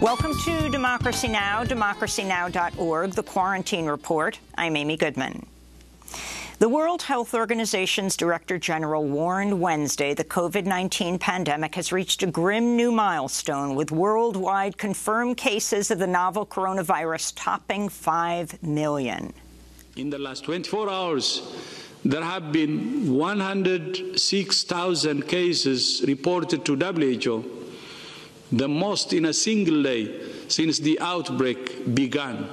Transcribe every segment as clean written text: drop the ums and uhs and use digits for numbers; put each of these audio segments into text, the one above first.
Welcome to Democracy Now!, democracynow.org, the Quarantine Report. I'm Amy Goodman. The World Health Organization's Director General warned Wednesday the COVID-19 pandemic has reached a grim new milestone, with worldwide confirmed cases of the novel coronavirus topping 5 million. In the last 24 hours, there have been 106,000 cases reported to WHO, the most in a single day since the outbreak began.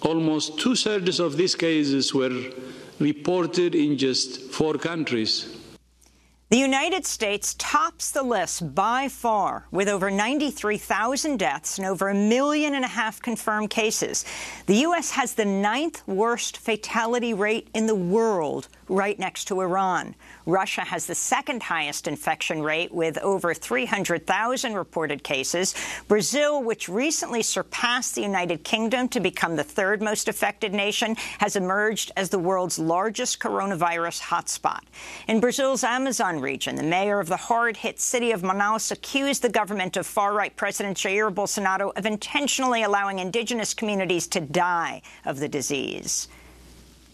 Almost two-thirds of these cases were reported in just 4 countries. The United States tops the list by far, with over 93,000 deaths and over 1.5 million confirmed cases. The U.S. has the 9th worst fatality rate in the world, right next to Iran. Russia has the 2nd highest infection rate, with over 300,000 reported cases. Brazil, which recently surpassed the United Kingdom to become the 3rd most affected nation, has emerged as the world's largest coronavirus hotspot. In Brazil's Amazon region, the mayor of the hard-hit city of Manaus accused the government of far-right President Jair Bolsonaro of intentionally allowing indigenous communities to die of the disease.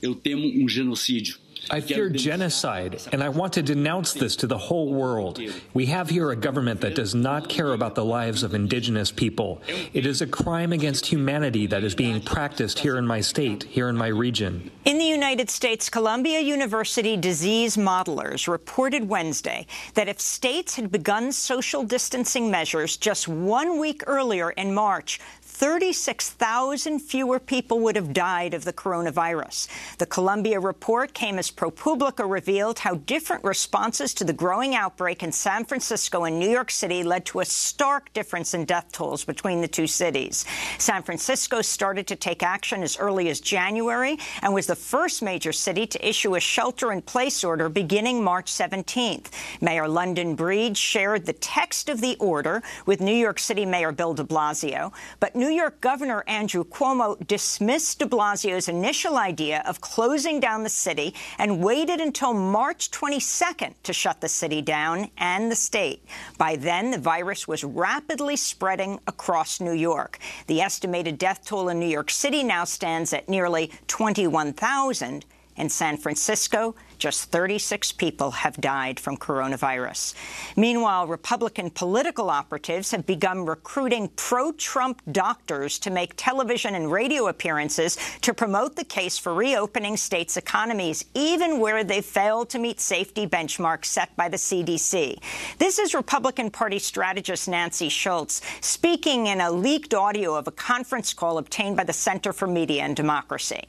Eu temo genocídio. I fear genocide, and I want to denounce this to the whole world. We have here a government that does not care about the lives of indigenous people. It is a crime against humanity that is being practiced here in my state, here in my region. In the United States, Columbia University disease modelers reported Wednesday that if states had begun social distancing measures just 1 week earlier in March, 36,000 fewer people would have died of the coronavirus. The Columbia report came as ProPublica revealed how different responses to the growing outbreak in San Francisco and New York City led to a stark difference in death tolls between the two cities. San Francisco started to take action as early as January and was the first major city to issue a shelter-in-place order beginning March 17th. Mayor London Breed shared the text of the order with New York City Mayor Bill de Blasio, but New York Governor Andrew Cuomo dismissed de Blasio's initial idea of closing down the city and waited until March 22nd to shut the city down and the state. By then, the virus was rapidly spreading across New York. The estimated death toll in New York City now stands at nearly 21,000. In San Francisco, just 36 people have died from coronavirus. Meanwhile, Republican political operatives have begun recruiting pro-Trump doctors to make television and radio appearances to promote the case for reopening states' economies, even where they've failed to meet safety benchmarks set by the CDC. This is Republican Party strategist Nancy Schultz speaking in a leaked audio of a conference call obtained by the Center for Media and Democracy.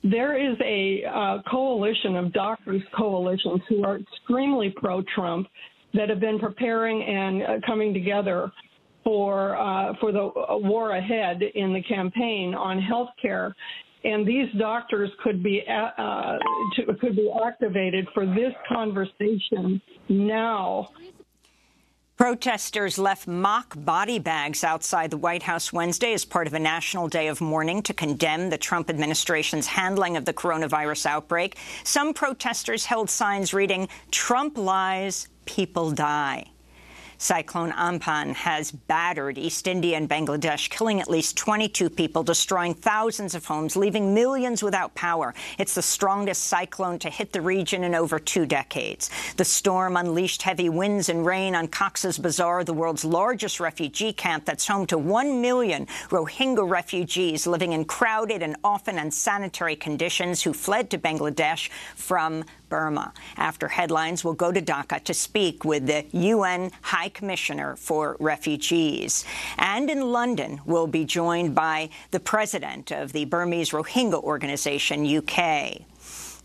There is a coalition of doctors' coalitions who are extremely pro-Trump that have been preparing and coming together for the war ahead in the campaign on health care. And these doctors could be activated for this conversation now. Protesters left mock body bags outside the White House Wednesday as part of a national day of mourning to condemn the Trump administration's handling of the coronavirus outbreak. Some protesters held signs reading, "Trump lies, people die." Cyclone Anpan has battered East India and Bangladesh, killing at least 22 people, destroying thousands of homes, leaving millions without power. It's the strongest cyclone to hit the region in over 2 decades. The storm unleashed heavy winds and rain on Cox's Bazar, the world's largest refugee camp that's home to 1 million Rohingya refugees living in crowded and often unsanitary conditions who fled to Bangladesh from Burma. After headlines, we'll go to Dhaka to speak with the UN High Commissioner for Refugees. And in London, we'll be joined by the president of the Burmese Rohingya organization, UK.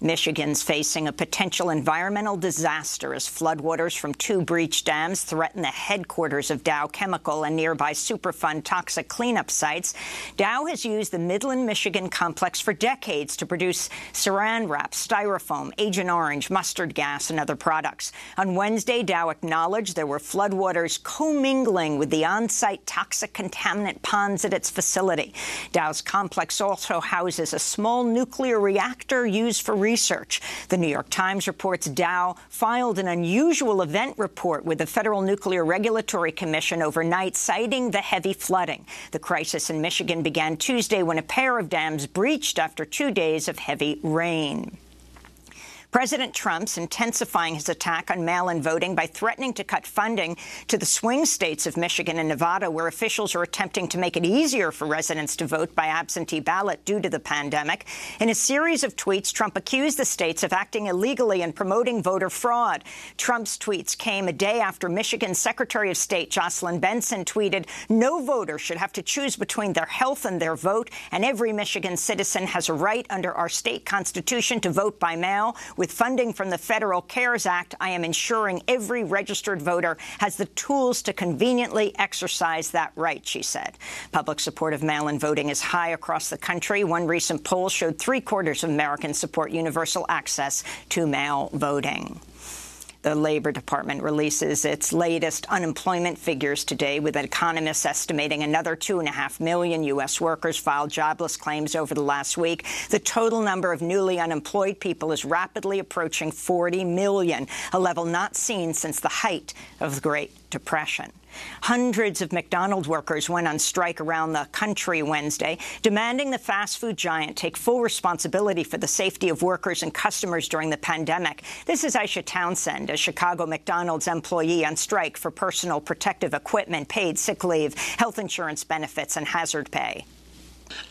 Michigan's facing a potential environmental disaster as floodwaters from 2 breached dams threaten the headquarters of Dow Chemical and nearby Superfund toxic cleanup sites. Dow has used the Midland, Michigan complex for decades to produce saran wrap, styrofoam, Agent Orange, mustard gas, and other products. On Wednesday, Dow acknowledged there were floodwaters commingling with the on-site toxic contaminant ponds at its facility. Dow's complex also houses a small nuclear reactor used for research. The New York Times reports Dow filed an unusual event report with the Federal Nuclear Regulatory Commission overnight, citing the heavy flooding. The crisis in Michigan began Tuesday when a pair of dams breached after 2 days of heavy rain. President Trump's intensifying his attack on mail-in voting by threatening to cut funding to the swing states of Michigan and Nevada, where officials are attempting to make it easier for residents to vote by absentee ballot due to the pandemic. In a series of tweets, Trump accused the states of acting illegally and promoting voter fraud. Trump's tweets came a day after Michigan's Secretary of State Jocelyn Benson tweeted, "No voter should have to choose between their health and their vote, and every Michigan citizen has a right under our state constitution to vote by mail. With funding from the Federal CARES Act, I am ensuring every registered voter has the tools to conveniently exercise that right," she said. Public support of mail-in voting is high across the country. One recent poll showed 3/4 of Americans support universal access to mail voting. The Labor Department releases its latest unemployment figures today, with economists estimating another 2.5 million U.S. workers filed jobless claims over the last week. The total number of newly unemployed people is rapidly approaching 40 million, a level not seen since the height of the Great Depression. Hundreds of McDonald's workers went on strike around the country Wednesday, demanding the fast food giant take full responsibility for the safety of workers and customers during the pandemic. This is Aisha Townsend, a Chicago McDonald's employee on strike for personal protective equipment, paid sick leave, health insurance benefits, and hazard pay.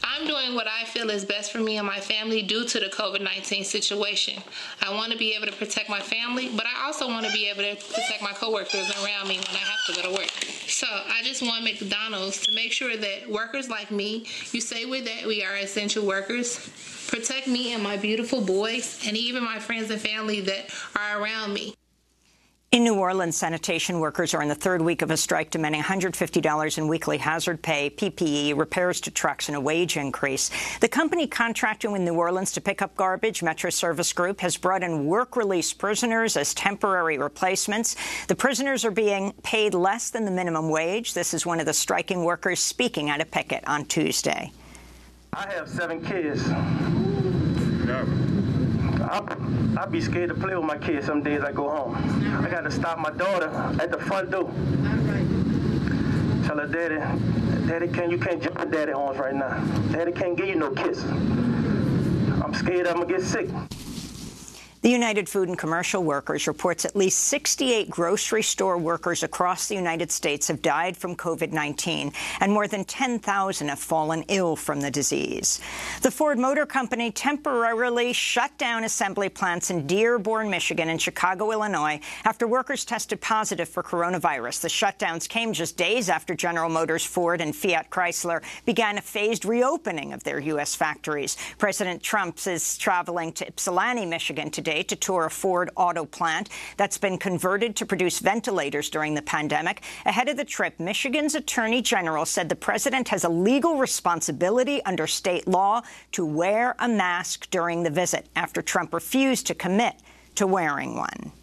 I'm doing what I feel is best for me and my family due to the COVID-19 situation. I want to be able to protect my family, but I also want to be able to protect my coworkers around me when I have to go to work. So I just want McDonald's to make sure that workers like me, you say that we are essential workers, protect me and my beautiful boys, and even my friends and family that are around me. In New Orleans, sanitation workers are in the third week of a strike, demanding $150 in weekly hazard pay, PPE, repairs to trucks, and a wage increase. The company contracting with New Orleans to pick up garbage, Metro Service Group, has brought in work-release prisoners as temporary replacements. The prisoners are being paid less than the minimum wage. This is one of the striking workers speaking at a picket on Tuesday. I have 7 kids. I'd be scared to play with my kids some days I go home. I got to stop my daughter at the front door. Tell her, Daddy, you can't jump in Daddy's arms right now. Daddy can't give you no kiss. I'm scared I'm going to get sick. The United Food and Commercial Workers reports at least 68 grocery store workers across the United States have died from COVID-19, and more than 10,000 have fallen ill from the disease. The Ford Motor Company temporarily shut down assembly plants in Dearborn, Michigan, and Chicago, Illinois, after workers tested positive for coronavirus. The shutdowns came just days after General Motors, Ford, and Fiat Chrysler began a phased reopening of their U.S. factories. President Trump is traveling to Ypsilanti, Michigan, today to tour a Ford auto plant that's been converted to produce ventilators during the pandemic. Ahead of the trip, Michigan's Attorney General said the president has a legal responsibility under state law to wear a mask during the visit, after Trump refused to commit to wearing one.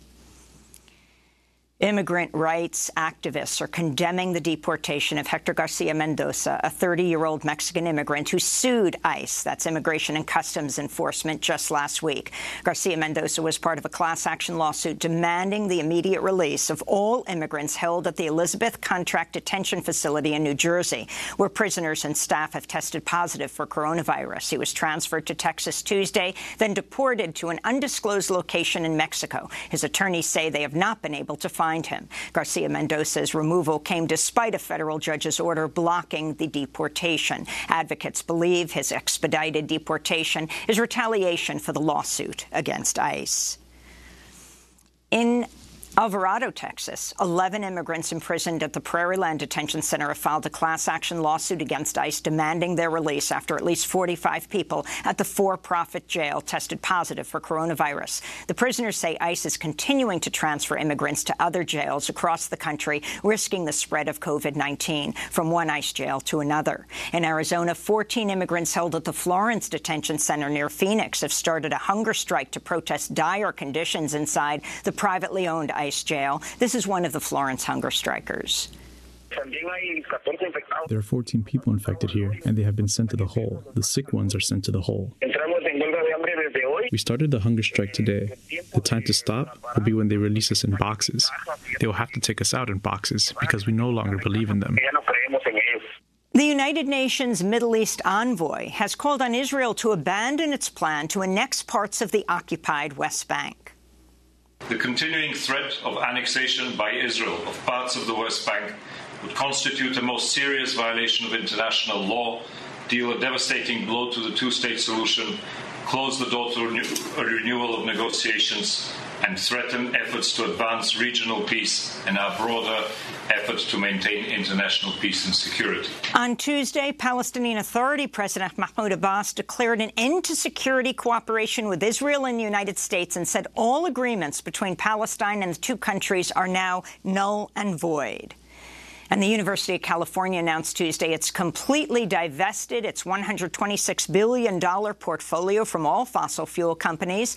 Immigrant rights activists are condemning the deportation of Hector Garcia Mendoza, a 30-year-old Mexican immigrant who sued ICE, that's Immigration and Customs Enforcement, just last week. Garcia Mendoza was part of a class-action lawsuit demanding the immediate release of all immigrants held at the Elizabeth Contract Detention Facility in New Jersey, where prisoners and staff have tested positive for coronavirus. He was transferred to Texas Tuesday, then deported to an undisclosed location in Mexico. His attorneys say they have not been able to find him. Garcia Mendoza's removal came despite a federal judge's order blocking the deportation. Advocates believe his expedited deportation is retaliation for the lawsuit against ICE. In Alvarado, Texas, 11 immigrants imprisoned at the Prairieland Detention Center have filed a class-action lawsuit against ICE demanding their release after at least 45 people at the for-profit jail tested positive for coronavirus. The prisoners say ICE is continuing to transfer immigrants to other jails across the country, risking the spread of COVID-19 from one ICE jail to another. In Arizona, 14 immigrants held at the Florence Detention Center near Phoenix have started a hunger strike to protest dire conditions inside the privately owned ICE jail. This is one of the Florence hunger strikers. There are 14 people infected here, and they have been sent to the hole. The sick ones are sent to the hole. We started the hunger strike today. The time to stop will be when they release us in boxes. They will have to take us out in boxes because we no longer believe in them. The United Nations Middle East envoy has called on Israel to abandon its plan to annex parts of the occupied West Bank. The continuing threat of annexation by Israel of parts of the West Bank would constitute a most serious violation of international law, deal a devastating blow to the two-state solution, close the door to a renewal of negotiations, and threaten efforts to advance regional peace and our broader efforts to maintain international peace and security. On Tuesday, Palestinian Authority President Mahmoud Abbas declared an end to security cooperation with Israel and the United States and said all agreements between Palestine and the two countries are now null and void. And the University of California announced Tuesday it's completely divested its $126 billion portfolio from all fossil fuel companies.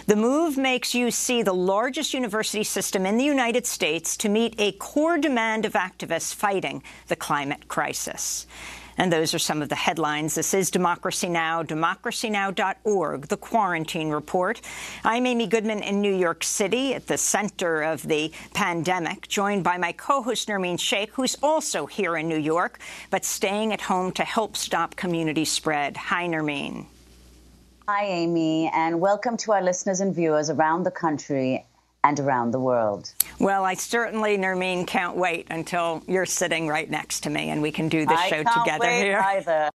The move makes UC the largest university system in the United States to meet a core demand of activists fighting the climate crisis. And those are some of the headlines. This is Democracy Now!, democracynow.org, The Quarantine Report. I'm Amy Goodman in New York City at the center of the pandemic, joined by my co-host Nermeen Sheikh, who's also here in New York, but staying at home to help stop community spread. Hi, Nermeen. Hi, Amy, and welcome to our listeners and viewers around the country and around the world. Well, I certainly, Nermeen, can't wait until you're sitting right next to me and we can do this show together here. I can't wait either.